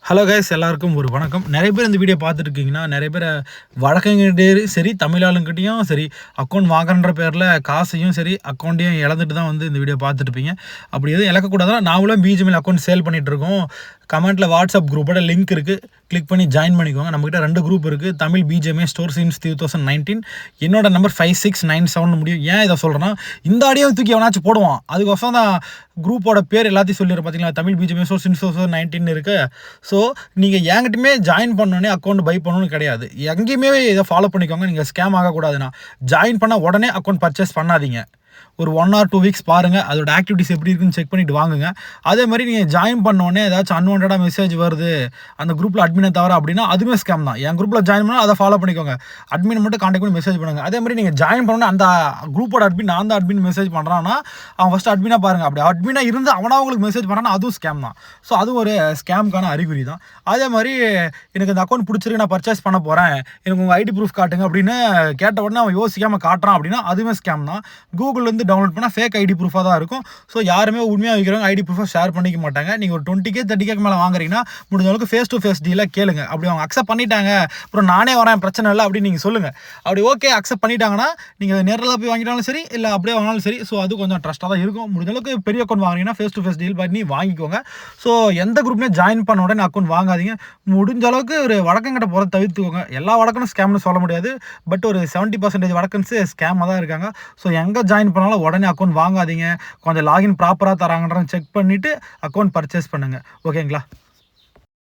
Hello guys எல்லாருக்கும் ஒரு வணக்கம். நிறைய பேர் இந்த வீடியோ பார்த்துட்டு இருக்கீங்கன்னா, நிறைய பேர் வழக்கறிஞர்கிட்டயும் சரி, தமிழ் ஆளுங்கிட்டயும் சரி, அக்கவுண்ட் வாங்குறன்ற பேர்ல காசையும் சரி, அக்கவுண்ட்டையும் இழந்துட்டு தான் வந்து இந்த வீடியோ பார்த்துட்டு இருப்பீங்க. அப்படி எதுவும் இழக்கக்கூடாதுன்னா, நாமளும் பிஜிஎம்எல் அக்கவுண்ட் சேல் பண்ணிட்டு இருக்கோம். கமெண்ட்ல வாட்ஸ்அப் குரூப்போட லிங்க் இருக்கு. கிளிக் பண்ணி ஜாயின் பண்ணிக்கோங்க. நம்மகிட்ட 2 குரூப் இருக்கு. Tamil பிஜிஎம்ஏ store since 2019. என்னோட நம்பர் 5697 முடியும். ஏன் இதை சொல்றேன்னா, இந்த ஆடியோ தூக்கி எவனாச்சும் போடுவான். அதுக்கோசரம் தான் குரூப்போட பேர் எல்லாத்தையும் சொல்லிடுறேன். பார்த்தீங்களா, தமிழ் பிஜிஎம்ஏ ஸ்டோர் சின்ஸ் 2019 இருக்கு. ஸோ நீங்கள் என்கிட்டயுமே ஜாயின் பண்ணோன்னே அக்கௌண்ட் பை பண்ணணும்னு கிடையாது. எங்கேயுமே இதை ஃபாலோ பண்ணிக்கோங்க. நீங்கள் ஸ்கேம் ஆகக்கூடாதுன்னா ஜாயின் பண்ண உடனே அக்கௌண்ட் பர்ச்சேஸ் பண்ணாதீங்க. ஒரு 1 or 2 வீக்ஸ் பாருங்கள், அதோட ஆக்டிவிட்டிஸ் எப்படி இருக்குன்னு செக் பண்ணிவிட்டு வாங்குங்க. அதே மாதிரி நீங்கள் ஜாயின் பண்ணோடனே ஏதாச்சும் அன்வான்டாக மெசேஜ் வருது, அந்த குரூப்பில் அட்மினை தவிர அப்படின்னா அதுவுமே ஸ்கேம் தான். என் குரூப்பில் ஜாயின் பண்ணால் அதை ஃபாலோ பண்ணிக்கோங்க. அட்மின் மட்டும் கான்டாக்ட் பண்ணி மெசேஜ் பண்ணுங்கள். அதே மாதிரி நீங்கள் ஜாயின் பண்ணோன்னே அந்த குரூப்போட அட்மின் நான் தான் அட்மின் மெசேஜ் பண்ணுறான்னா அவன் ஃபஸ்ட்டு அட்மினாக பாருங்கள். அப்படி அட்மினாக இருந்து அவனாக உங்களுக்கு மெசேஜ் பண்ணுறான்னா அதுவும் ஸ்கேம் தான். ஸோ அதுவும் ஒரு ஸ்கேமுக்கான அறிகுறி தான். அதே மாதிரி எனக்கு இந்த அக்கௌண்ட் பிடிச்சிருக்கு, நான் பர்ச்சேஸ் பண்ண போகிறேன், எனக்கு உங்கள் ஐடி ப்ரூஃப் காட்டுங்க அப்படின்னு கேட்ட உடனே அவன் யோசிக்காமல் காட்டுறான் அப்படின்னா அதுவுமே ஸ்கேம் தான். கூகுள்லேருந்து டவுன்லோட் பண்ணால் ஃபேக் ஐடி ப்ரூஃபாக தான் இருக்கும். ஸோ யாருமே உண்மையாக வைக்கிறவங்க ஐடி ப்ரூஃபாக ஷேர் பண்ணிக்க மாட்டாங்க. நீங்கள் ஒரு 20K 30K மேலே வாங்குறீங்கன்னா முடிஞ்ச அளவுக்கு ஃபேஸ் டு ஃபேஸ் டீலாக கேளுங்க. அப்படி அவங்க அக்செப்ட் பண்ணிட்டாங்க, அப்புறம் நானே வரேன் பிரச்சனை இல்லை அப்படின்னு நீங்கள் சொல்லுங்கள். அப்படி ஓகே அக்செப்ட் பண்ணிட்டாங்கன்னா நீங்கள் நேரில் போய் வாங்கிட்டாலும் சரி, இல்லை அப்படியே வாங்கினாலும் சரி. ஸோ அது கொஞ்சம் ட்ரஸ்ட்டாக தான் இருக்கும். முடிஞ்ச அளவுக்கு பெரிய அக்கௌண்ட் வாங்குறீங்கன்னா ஃபேஸ் டு ஃபேஸ் டீல் பண்ணி வாங்கிக்கோங்க. ஸோ எந்த குரூப்லேயும் ஜாயின் பண்ண உடனே அக்கௌண்ட் வாங்காதீங்க. முடிஞ்ச அளவுக்கு ஒரு வழக்கங்கிட்ட போகிறத தவிர்த்துக்கோங்க. எல்லா வழக்கனும் ஸ்கேம்னு சொல்ல முடியாது, பட் ஒரு 70% வழக்கன்ஸு ஸ்கேமாக தான் இருக்காங்க. ஸோ எங்கே ஜாயின் பண்ணாலும் உடனே அக்கௌண்ட் வாங்காதீங்க. கொஞ்சம் லாகின் ப்ராப்பராக தராங்கன்றதை செக் பண்ணிவிட்டு அக்கௌண்ட் பர்ச்சேஸ் பண்ணுங்கள். ஓகேங்களா?